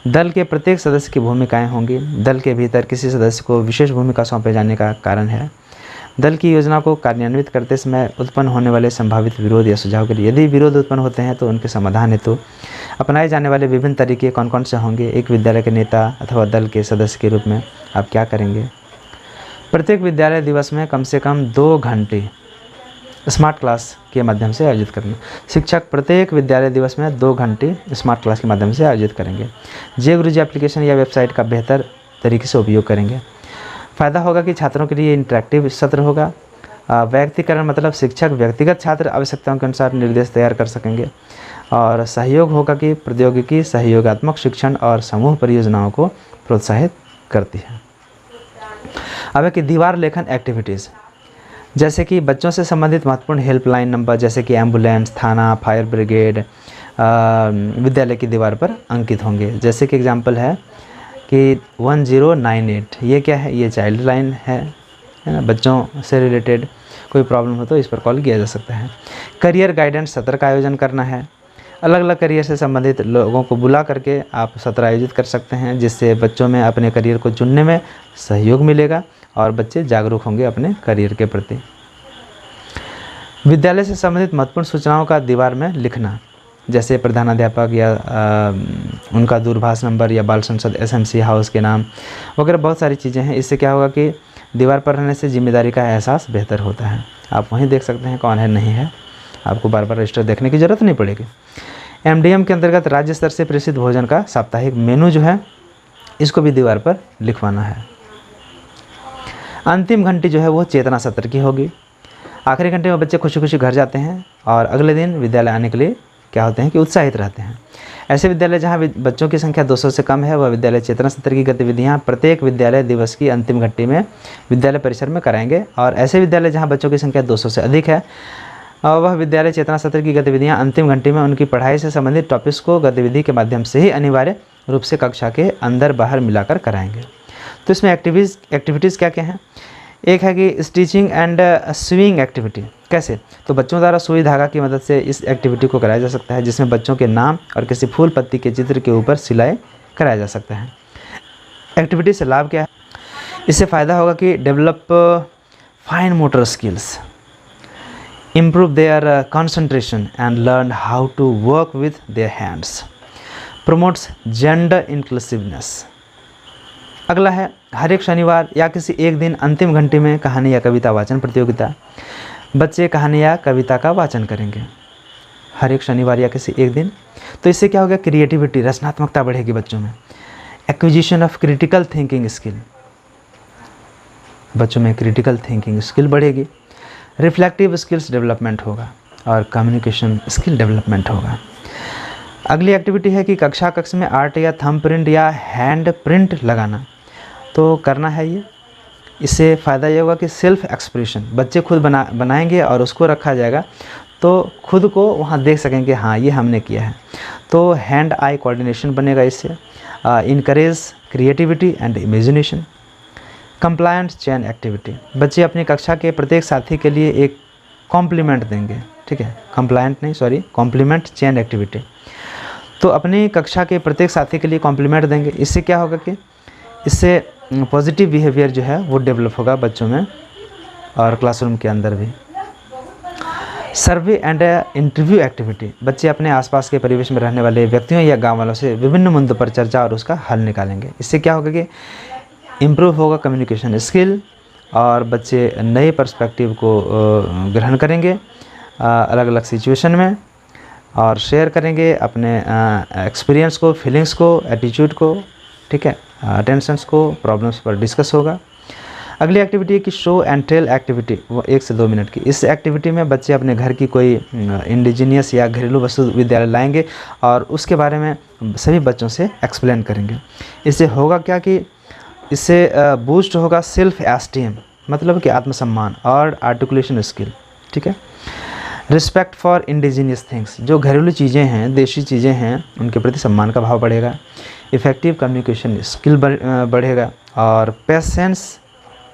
दल के प्रत्येक सदस्य की भूमिकाएं होंगी। दल के भीतर किसी सदस्य को विशेष भूमिका सौंपे जाने का कारण है। दल की योजना को कार्यान्वित करते समय उत्पन्न होने वाले संभावित विरोध या सुझाव के लिए, यदि विरोध उत्पन्न होते हैं तो उनके समाधान हेतु अपनाए जाने वाले विभिन्न तरीके कौन कौन से होंगे। एक विद्यालय के नेता अथवा दल के सदस्य के रूप में आप क्या करेंगे। प्रत्येक विद्यालय दिवस में कम से कम 2 घंटे स्मार्ट क्लास के माध्यम से आयोजित करना। शिक्षक प्रत्येक विद्यालय दिवस में 2 घंटे स्मार्ट क्लास के माध्यम से आयोजित करेंगे। जय गुरुजी एप्लीकेशन या वेबसाइट का बेहतर तरीके से उपयोग करेंगे। फ़ायदा होगा कि छात्रों के लिए इंटरेक्टिव सत्र होगा। व्यक्तिकरण मतलब शिक्षक व्यक्तिगत छात्र आवश्यकताओं के अनुसार निर्देश तैयार कर सकेंगे। और सहयोग होगा कि प्रौद्योगिकी सहयोगात्मक शिक्षण और समूह परियोजनाओं को प्रोत्साहित करती है। अब है कि दीवार लेखन एक्टिविटीज़, जैसे कि बच्चों से संबंधित महत्वपूर्ण हेल्पलाइन नंबर जैसे कि एम्बुलेंस, थाना, फायर ब्रिगेड विद्यालय की दीवार पर अंकित होंगे। जैसे कि एग्जांपल है कि 1098, ये क्या है, ये चाइल्ड लाइन है ना, बच्चों से रिलेटेड कोई प्रॉब्लम हो तो इस पर कॉल किया जा सकता है। करियर गाइडेंस सत्र का आयोजन करना है, अलग अलग करियर से संबंधित लोगों को बुला करके आप सत्र आयोजित कर सकते हैं, जिससे बच्चों में अपने करियर को चुनने में सहयोग मिलेगा और बच्चे जागरूक होंगे अपने करियर के प्रति। विद्यालय से संबंधित महत्वपूर्ण सूचनाओं का दीवार में लिखना, जैसे प्रधानाध्यापक या उनका दूरभाष नंबर या बाल संसद SMC हाउस के नाम वगैरह बहुत सारी चीज़ें हैं। इससे क्या होगा कि दीवार पर रहने से जिम्मेदारी का एहसास बेहतर होता है। आप वहीं देख सकते हैं कौन है नहीं है, आपको बार बार रजिस्टर देखने की ज़रूरत नहीं पड़ेगी। MDM के अंतर्गत राज्य स्तर से प्रसिद्ध भोजन का साप्ताहिक मेनू जो है इसको भी दीवार पर लिखवाना है। अंतिम घंटी जो है वो चेतना सत्र की होगी। आखिरी घंटे में बच्चे खुशी खुशी घर जाते हैं और अगले दिन विद्यालय आने के लिए क्या होते हैं कि उत्साहित रहते हैं। ऐसे विद्यालय जहां बच्चों की संख्या 200 से कम है वह विद्यालय चेतना सत्र की गतिविधियां प्रत्येक विद्यालय दिवस की अंतिम घंटी में विद्यालय परिसर में कराएंगे। और ऐसे विद्यालय जहां बच्चों की संख्या 200 से अधिक है वह विद्यालय चेतना सत्र की गतिविधियां अंतिम घंटी में उनकी पढ़ाई से संबंधित टॉपिक्स को गतिविधि के माध्यम से ही अनिवार्य रूप से कक्षा के अंदर बाहर मिलाकर कराएंगे। तो इसमें एक्टिविटीज़ क्या क्या हैं? एक है कि स्टिचिंग एंड स्विंग एक्टिविटी। कैसे? तो बच्चों द्वारा सुई धागा की मदद से इस एक्टिविटी को कराया जा सकता है, जिसमें बच्चों के नाम और किसी फूल पत्ती के चित्र के ऊपर सिलाई कराया जा सकता है। एक्टिविटी से लाभ क्या है? इससे फ़ायदा होगा कि develop fine motor skills, improve their concentration and learn how to work with their hands, promotes gender inclusiveness। अगला है हर एक शनिवार या किसी एक दिन अंतिम घंटे में कहानी या कविता वाचन प्रतियोगिता। बच्चे कहानी या कविता का वाचन करेंगे हर एक शनिवार या किसी एक दिन। तो इससे क्या होगा? क्रिएटिविटी, रचनात्मकता बढ़ेगी बच्चों में। Acquisition of critical thinking skill, बच्चों में क्रिटिकल थिंकिंग स्किल बढ़ेगी। रिफ्लेक्टिव स्किल्स डेवलपमेंट होगा और कम्युनिकेशन स्किल डेवलपमेंट होगा। अगली एक्टिविटी है कि कक्ष में आर्ट या थंब प्रिंट या हैंड प्रिंट लगाना। तो करना है ये। इससे फ़ायदा ये होगा कि सेल्फ एक्सप्रेशन, बच्चे खुद बनाएंगे और उसको रखा जाएगा तो खुद को वहाँ देख सकेंगे हाँ ये हमने किया है। तो हैंड आई कोऑर्डिनेशन बनेगा इससे। Encourage creativity and imagination. Compliant chain activity, बच्चे अपनी कक्षा के प्रत्येक साथी के लिए एक कॉम्प्लीमेंट देंगे। ठीक है, कंप्लायंट नहीं सॉरी कॉम्प्लीमेंट चेन एक्टिविटी। तो अपनी कक्षा के प्रत्येक साथी के लिए कॉम्प्लीमेंट देंगे। इससे क्या होगा कि इससे पॉजिटिव बिहेवियर जो है वो डेवलप होगा बच्चों में और क्लासरूम के अंदर भी। सर्वे एंड इंटरव्यू एक्टिविटी, बच्चे अपने आसपास के परिवेश में रहने वाले व्यक्तियों या गाँव वालों से विभिन्न मुद्दों पर चर्चा और उसका हल निकालेंगे। इससे क्या होगा कि इम्प्रूव होगा कम्युनिकेशन स्किल और बच्चे नए पर्सपेक्टिव को ग्रहण करेंगे अलग अलग सिचुएशन में और शेयर करेंगे अपने एक्सपीरियंस को, फीलिंग्स को, एटीट्यूड को। ठीक है, टेंशन्स को, प्रॉब्लम्स पर डिस्कस होगा। अगली एक्टिविटी है कि शो एंड टेल एक्टिविटी, वो 1 से 2 मिनट की। इस एक्टिविटी में बच्चे अपने घर की कोई इंडिजीनियस या घरेलू वस्तु विद्यालय लाएंगे और उसके बारे में सभी बच्चों से एक्सप्लेन करेंगे। इससे होगा क्या कि इससे बूस्ट होगा सेल्फ एस्टीम, मतलब कि आत्मसम्मान और आर्टिकुलेशन स्किल। ठीक है, रिस्पेक्ट फॉर इंडिजीनियस थिंग्स, जो घरेलू चीज़ें हैं, देशी चीज़ें हैं, उनके प्रति सम्मान का भाव बढ़ेगा। इफ़ेक्टिव कम्युनिकेशन स्किल बढ़ेगा और पेशेंस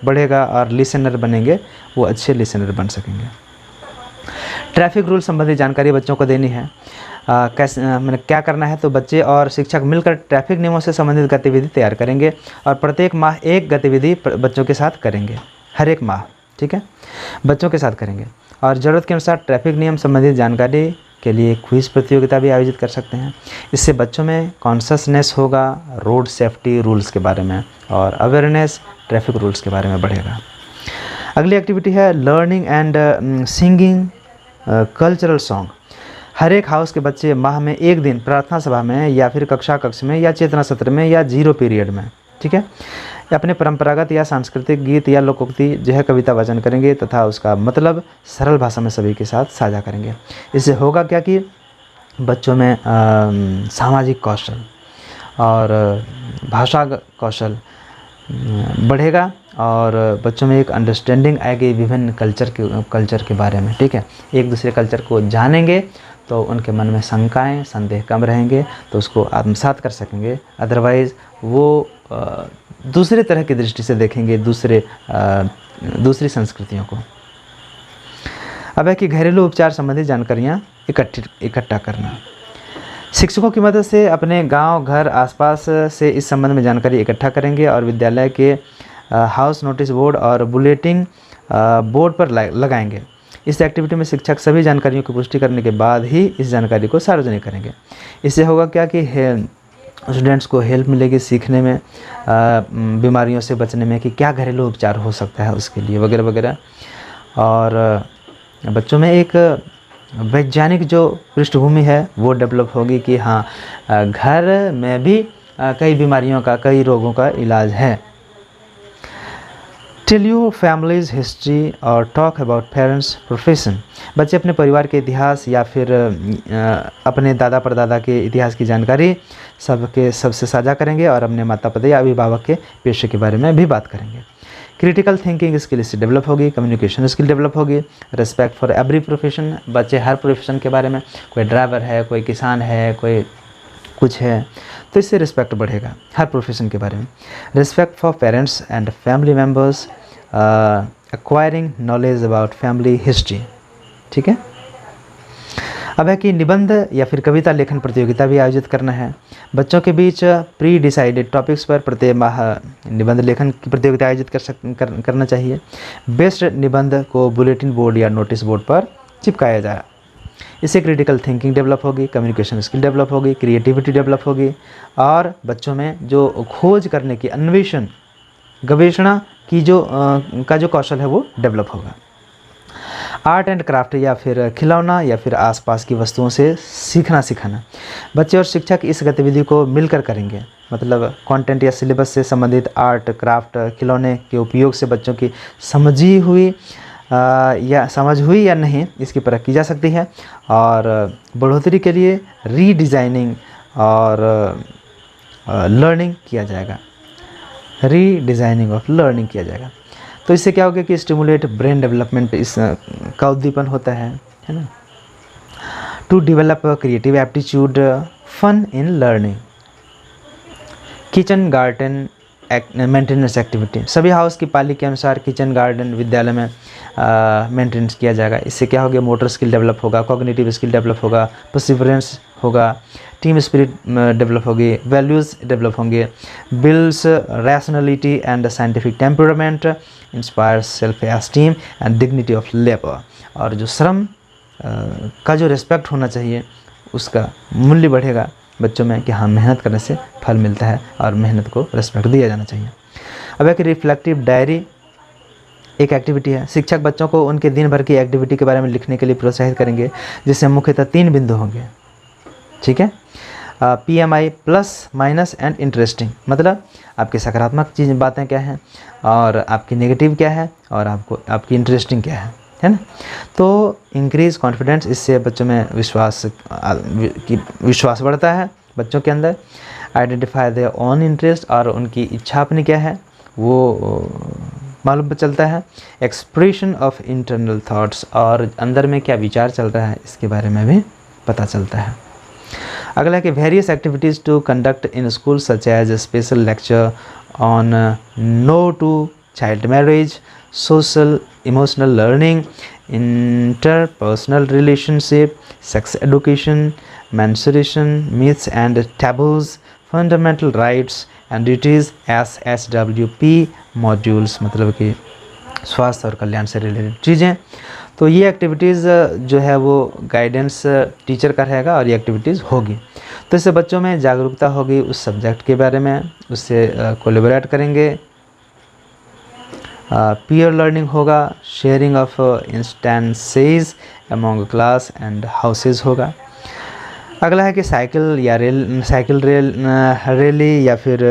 बढ़ेगा और लिसनर बनेंगे, वो अच्छे लिसनर बन सकेंगे। ट्रैफिक रूल संबंधी जानकारी बच्चों को देनी है। कैसे मैंने क्या करना है? तो बच्चे और शिक्षक मिलकर ट्रैफिक नियमों से संबंधित गतिविधि तैयार करेंगे और प्रत्येक माह एक गतिविधि बच्चों के साथ करेंगे, हर एक माह। ठीक है, बच्चों के साथ करेंगे और ज़रूरत के अनुसार ट्रैफिक नियम संबंधित जानकारी के लिए क्विज़ प्रतियोगिता भी आयोजित कर सकते हैं। इससे बच्चों में कॉन्शसनेस होगा रोड सेफ्टी रूल्स के बारे में और अवेयरनेस ट्रैफिक रूल्स के बारे में बढ़ेगा। अगली एक्टिविटी है learning and singing cultural song. हर एक हाउस के बच्चे माह में एक दिन प्रार्थना सभा में या फिर कक्ष में या चेतना सत्र में या 0 पीरियड में, ठीक है, अपने परंपरागत या सांस्कृतिक गीत या लोकोक्ति जो है कविता वाचन करेंगे तथा उसका मतलब सरल भाषा में सभी के साथ साझा करेंगे। इससे होगा क्या कि बच्चों में सामाजिक कौशल और भाषा कौशल बढ़ेगा और बच्चों में एक अंडरस्टैंडिंग आएगी विभिन्न कल्चर के बारे में, ठीक है। एक दूसरे कल्चर को जानेंगे तो उनके मन में शंकाएं संदेह कम रहेंगे, तो उसको आत्मसात कर सकेंगे। अदरवाइज़ वो दूसरे तरह की दृष्टि से देखेंगे दूसरी संस्कृतियों को। अब है कि घरेलू उपचार संबंधी जानकारियाँ इकट्ठा करना। शिक्षकों की मदद से अपने गांव, घर, आसपास से इस संबंध में जानकारी इकट्ठा करेंगे और विद्यालय के हाउस नोटिस बोर्ड और बुलेटिन बोर्ड पर लगाएंगे। इस एक्टिविटी में शिक्षक सभी जानकारियों की पुष्टि करने के बाद ही इस जानकारी को सार्वजनिक करेंगे। इससे होगा क्या कि स्टूडेंट्स को हेल्प मिलेगी सीखने में, बीमारियों से बचने में, कि क्या घरेलू उपचार हो सकता है उसके लिए, वगैरह वगैरह। और बच्चों में एक वैज्ञानिक जो पृष्ठभूमि है वो डेवलप होगी कि हाँ, घर में भी कई बीमारियों का, कई रोगों का इलाज है। टेल योर फैमिलीज हिस्ट्री और टॉक अबाउट पेरेंट्स प्रोफेशन। बच्चे अपने परिवार के इतिहास या फिर अपने दादा परदादा के इतिहास की जानकारी सबसे साझा करेंगे और अपने माता पिता या अभिभावक के पेशे के बारे में भी बात करेंगे। क्रिटिकल थिंकिंग स्किल इससे डेवलप होगी, कम्युनिकेशन स्किल डेवलप होगी, रिस्पेक्ट फॉर एवरी प्रोफेशन। बच्चे हर प्रोफेशन के बारे में, कोई ड्राइवर है, कोई किसान है, कोई कुछ है, तो इससे रिस्पेक्ट बढ़ेगा हर प्रोफेशन के बारे में। Respect for parents and family members, acquiring knowledge about family history, ठीक है। अब है कि निबंध या फिर कविता लेखन प्रतियोगिता भी आयोजित करना है। बच्चों के बीच प्री डिसाइडेड टॉपिक्स पर प्रत्येक माह निबंध लेखन की प्रतियोगिता आयोजित करना चाहिए। बेस्ट निबंध को बुलेटिन बोर्ड या नोटिस बोर्ड पर चिपकाया जाए। इससे क्रिटिकल थिंकिंग डेवलप होगी, कम्युनिकेशन स्किल डेवलप होगी, क्रिएटिविटी डेवलप होगी और बच्चों में जो खोज करने की, अन्वेषण, गवेषणा की जो कौशल है वो डेवलप होगा। आर्ट एंड क्राफ्ट या फिर खिलौना या फिर आसपास की वस्तुओं से सीखना सिखाना। बच्चे और शिक्षक इस गतिविधि को मिलकर करेंगे। मतलब कंटेंट या सिलेबस से संबंधित आर्ट, क्राफ्ट, खिलौने के उपयोग से बच्चों की समझ हुई या नहीं, इसकी परख की जा सकती है। और बढ़ोतरी के लिए रीडिज़ाइनिंग और लर्निंग किया जाएगा, रीडिज़ाइनिंग ऑफ लर्निंग किया जाएगा। तो इससे क्या होगा कि स्टिमुलेट ब्रेन डेवलपमेंट, इस का उद्दीपन होता है ना। To develop creative aptitude, fun in learning. Kitchen garden maintenance activity. सभी हाउस की पाली के अनुसार किचन गार्डन विद्यालय में मेंटेनेंस किया जाएगा। इससे क्या होगा, मोटर स्किल डेवलप होगा, कॉग्निटिव स्किल डेवलप होगा, परसिवरेंस होगा, टीम स्पिरिट डेवलप होगी, वैल्यूज़ डेवलप होंगे, builds rationality and scientific temperament, inspires self esteem and dignity of labour. और जो श्रम का जो रिस्पेक्ट होना चाहिए उसका मूल्य बढ़ेगा बच्चों में कि हाँ, मेहनत करने से फल मिलता है और मेहनत को रिस्पेक्ट दिया जाना चाहिए। अब एक रिफ्लेक्टिव डायरी एक एक्टिविटी है। शिक्षक बच्चों को उनके दिन भर की एक्टिविटी के बारे में लिखने के लिए प्रोत्साहित करेंगे, जिससे मुख्यतः 3 बिंदु होंगे, ठीक है। PMI plus, minus and interesting. मतलब आपकी सकारात्मक बातें क्या हैं और आपकी नेगेटिव क्या है और आपकी इंटरेस्टिंग क्या है ना। तो इंक्रीज कॉन्फिडेंस, इससे बच्चों में विश्वास बढ़ता है बच्चों के अंदर। आइडेंटिफाई देयर ओन इंटरेस्ट, और उनकी इच्छा अपनी क्या है वो मालूम चलता है। एक्सप्रेशन ऑफ इंटरनल थॉट्स, और अंदर में क्या विचार चल रहा है इसके बारे में भी पता चलता है। अगला है कि various activities to conduct in school such as special lecture on no to child marriage, social emotional learning, interpersonal relationship, sex education, menstruation, myths and taboos, fundamental rights and duties, SSWP modules, मतलब कि स्वास्थ्य और कल्याण से related चीज़ें। तो ये activities जो है वो गाइडेंस टीचर का रहेगा और ये एक्टिविटीज़ होगी। तो इससे बच्चों में जागरूकता होगी उस सब्जेक्ट के बारे में, उससे कोलैबोरेट करेंगे। पीयर लर्निंग होगा, sharing of instances among class and houses होगा। अगला है कि साइकिल रैली या फिर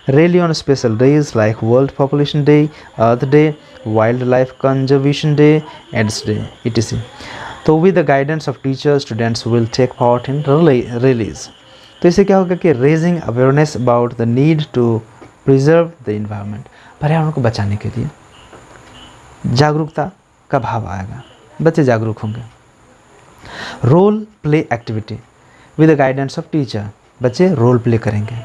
rally on special days like world population day, earth day, wildlife conservation day, AIDS day, etc. तो with the guidance of teacher students will take part in rallies. तो इससे क्या होगा कि raising awareness about the need to preserve the environment. पर्यावरण को बचाने के लिए जागरूकता का भाव आएगा, बच्चे जागरूक होंगे। Role play activity with the guidance of teacher, बच्चे रोल प्ले करेंगे।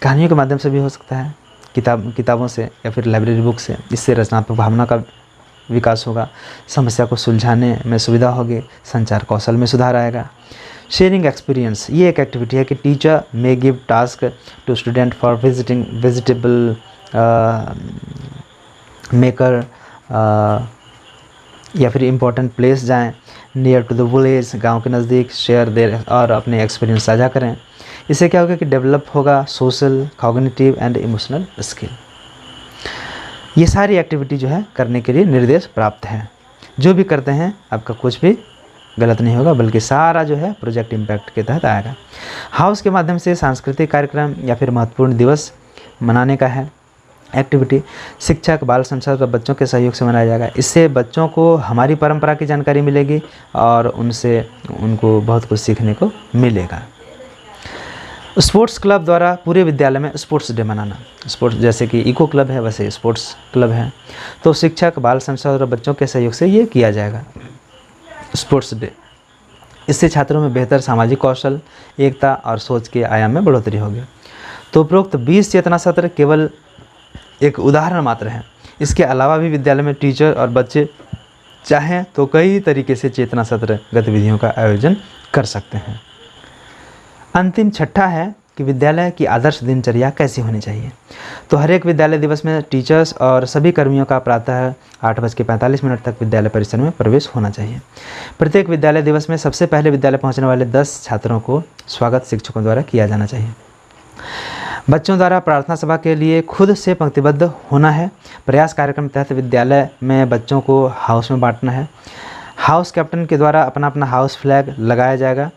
कहानियों के माध्यम से भी हो सकता है, किताबों से या फिर लाइब्रेरी बुक से। इससे रचनात्मक भावना का विकास होगा, समस्या को सुलझाने में सुविधा होगी, संचार कौशल में सुधार आएगा। शेयरिंग एक्सपीरियंस, ये एक एक्टिविटी है कि teacher may give task to student for visiting vegetable maker या फिर इम्पोर्टेंट प्लेस जाएं, नियर टू द विलेज, गांव के नज़दीक, शेयर देर और अपने एक्सपीरियंस साझा करें। इससे क्या होगा कि डेवलप होगा social, cognitive and emotional skill. ये सारी एक्टिविटी जो है करने के लिए निर्देश प्राप्त है। जो भी करते हैं आपका कुछ भी गलत नहीं होगा, बल्कि सारा जो है प्रोजेक्ट इम्पैक्ट के तहत आएगा। हाउस के माध्यम से सांस्कृतिक कार्यक्रम या फिर महत्वपूर्ण दिवस मनाने का है एक्टिविटी। शिक्षक, बाल संसाधन और बच्चों के सहयोग से मनाया जाएगा। इससे बच्चों को हमारी परंपरा की जानकारी मिलेगी और उनको बहुत कुछ सीखने को मिलेगा। स्पोर्ट्स क्लब द्वारा पूरे विद्यालय में स्पोर्ट्स डे मनाना। स्पोर्ट्स जैसे कि इको क्लब है वैसे स्पोर्ट्स क्लब है, तो शिक्षक, बाल संसाधन और बच्चों के सहयोग से ये किया जाएगा स्पोर्ट्स डे। इससे छात्रों में बेहतर सामाजिक कौशल, एकता और सोच के आयाम में बढ़ोतरी होगी। तो उपरोक्त 20 चेतना सत्र केवल एक उदाहरण मात्र है। इसके अलावा भी विद्यालय में टीचर और बच्चे चाहें तो कई तरीके से चेतना सत्र गतिविधियों का आयोजन कर सकते हैं। अंतिम छठा है कि विद्यालय की आदर्श दिनचर्या कैसी होनी चाहिए। तो हर एक विद्यालय दिवस में टीचर्स और सभी कर्मियों का प्रातः 8:45 तक विद्यालय परिसर में प्रवेश होना चाहिए। प्रत्येक विद्यालय दिवस में सबसे पहले विद्यालय पहुंचने वाले 10 छात्रों को स्वागत शिक्षकों द्वारा किया जाना चाहिए। बच्चों द्वारा प्रार्थना सभा के लिए खुद से पंक्तिबद्ध होना है। प्रयास कार्यक्रम के तहत विद्यालय में बच्चों को हाउस में बांटना है। हाउस कैप्टन के द्वारा अपना अपना हाउस फ्लैग लगाया जाएगा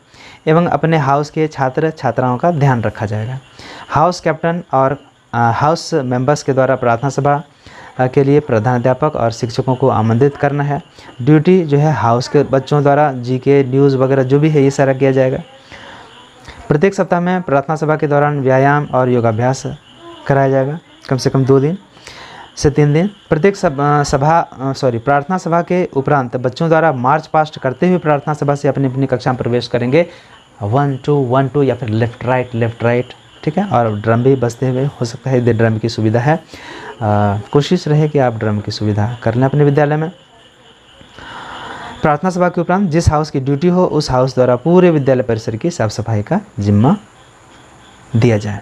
एवं अपने हाउस के छात्र छात्राओं का ध्यान रखा जाएगा। हाउस कैप्टन और हाउस मेंबर्स के द्वारा प्रार्थना सभा के लिए प्रधानाध्यापक और शिक्षकों को आमंत्रित करना है। ड्यूटी जो है हाउस के बच्चों द्वारा जीके, न्यूज़ वगैरह जो भी है ये सारा किया जाएगा। प्रत्येक सप्ताह में प्रार्थना सभा के दौरान व्यायाम और योगाभ्यास कराया जाएगा, कम से कम 2 दिन से 3 दिन। प्रत्येक प्रार्थना सभा के उपरांत बच्चों द्वारा मार्च पास्ट करते हुए प्रार्थना सभा से अपनी अपनी कक्षा में प्रवेश करेंगे। 1-2 या फिर लेफ्ट राइट, ठीक है। और ड्रम भी बजते हुए हो सकता है, यदि ड्रम की सुविधा है। कोशिश रहे कि आप ड्रम की सुविधा कर लें अपने विद्यालय में। प्रार्थना सभा के उपरांत जिस हाउस की ड्यूटी हो उस हाउस द्वारा पूरे विद्यालय परिसर की साफ सफाई का जिम्मा दिया जाए।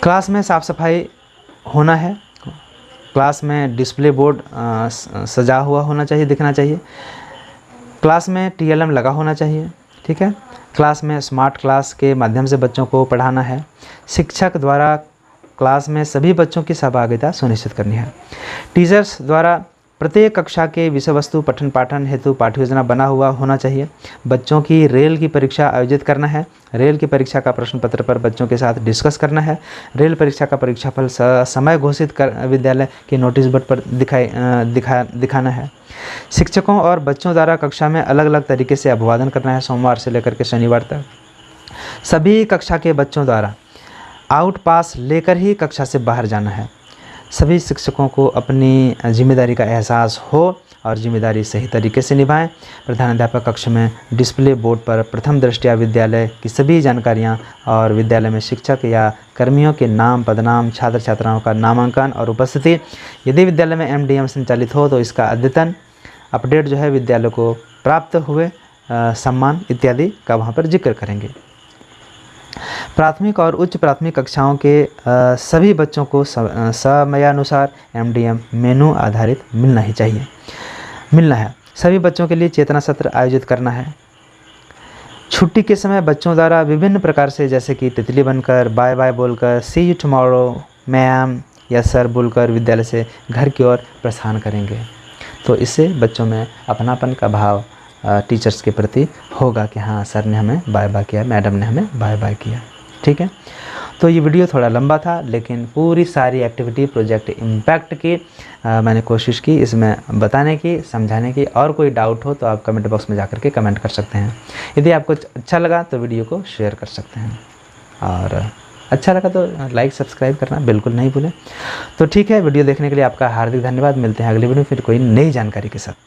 क्लास में साफ सफाई होना है। क्लास में डिस्प्ले बोर्ड सजा हुआ होना चाहिए, दिखना चाहिए। क्लास में TLM लगा होना चाहिए, ठीक है। क्लास में स्मार्ट क्लास के माध्यम से बच्चों को पढ़ाना है। शिक्षक द्वारा क्लास में सभी बच्चों की सहभागिता सुनिश्चित करनी है। टीचर्स द्वारा प्रत्येक कक्षा के विषय वस्तु पठन पाठन हेतु पाठ्य योजना बना हुआ होना चाहिए। बच्चों की रेल की परीक्षा आयोजित करना है। रेल की परीक्षा का प्रश्न पत्र पर बच्चों के साथ डिस्कस करना है। रेल परीक्षा का परीक्षाफल समय घोषित कर विद्यालय के नोटिस बोर्ड पर दिखाना है। शिक्षकों और बच्चों द्वारा कक्षा में अलग अलग तरीके से अभिवादन करना है। सोमवार से लेकर के शनिवार तक सभी कक्षा के बच्चों द्वारा आउट पास लेकर ही कक्षा से बाहर जाना है। सभी शिक्षकों को अपनी जिम्मेदारी का एहसास हो और जिम्मेदारी सही तरीके से निभाएं। प्रधानाध्यापक कक्ष में डिस्प्ले बोर्ड पर प्रथम दृष्टया विद्यालय की सभी जानकारियां और विद्यालय में शिक्षक या कर्मियों के नाम, पदनाम, छात्र छात्राओं का नामांकन और उपस्थिति। यदि विद्यालय में MDM संचालित हो तो इसका अद्यतन अपडेट जो है विद्यालय को प्राप्त हुए सम्मान इत्यादि का वहाँ पर जिक्र करेंगे। प्राथमिक और उच्च प्राथमिक कक्षाओं के सभी बच्चों को समयानुसार MDM मेनू आधारित मिलना है। सभी बच्चों के लिए चेतना सत्र आयोजित करना है। छुट्टी के समय बच्चों द्वारा विभिन्न प्रकार से, जैसे कि तितली बनकर, बाय बाय बोलकर, सी यू टुमारो, मैम या सर बोलकर विद्यालय से घर की ओर प्रस्थान करेंगे। तो इससे बच्चों में अपनापन का भाव टीचर्स के प्रति होगा कि हाँ सर ने हमें बाय बाय किया, मैडम ने हमें बाय बाय किया, ठीक है। तो ये वीडियो थोड़ा लंबा था, लेकिन पूरी सारी एक्टिविटी प्रोजेक्ट इम्पैक्ट की मैंने कोशिश की इसमें बताने की, समझाने की। और कोई डाउट हो तो आप कमेंट बॉक्स में जाकर के कमेंट कर सकते हैं। यदि आपको अच्छा लगा तो वीडियो को शेयर कर सकते हैं। और अच्छा लगा तो लाइक सब्सक्राइब करना बिल्कुल नहीं भूलें। तो ठीक है, वीडियो देखने के लिए आपका हार्दिक धन्यवाद। मिलते हैं अगली वीडियो फिर कोई नई जानकारी के साथ।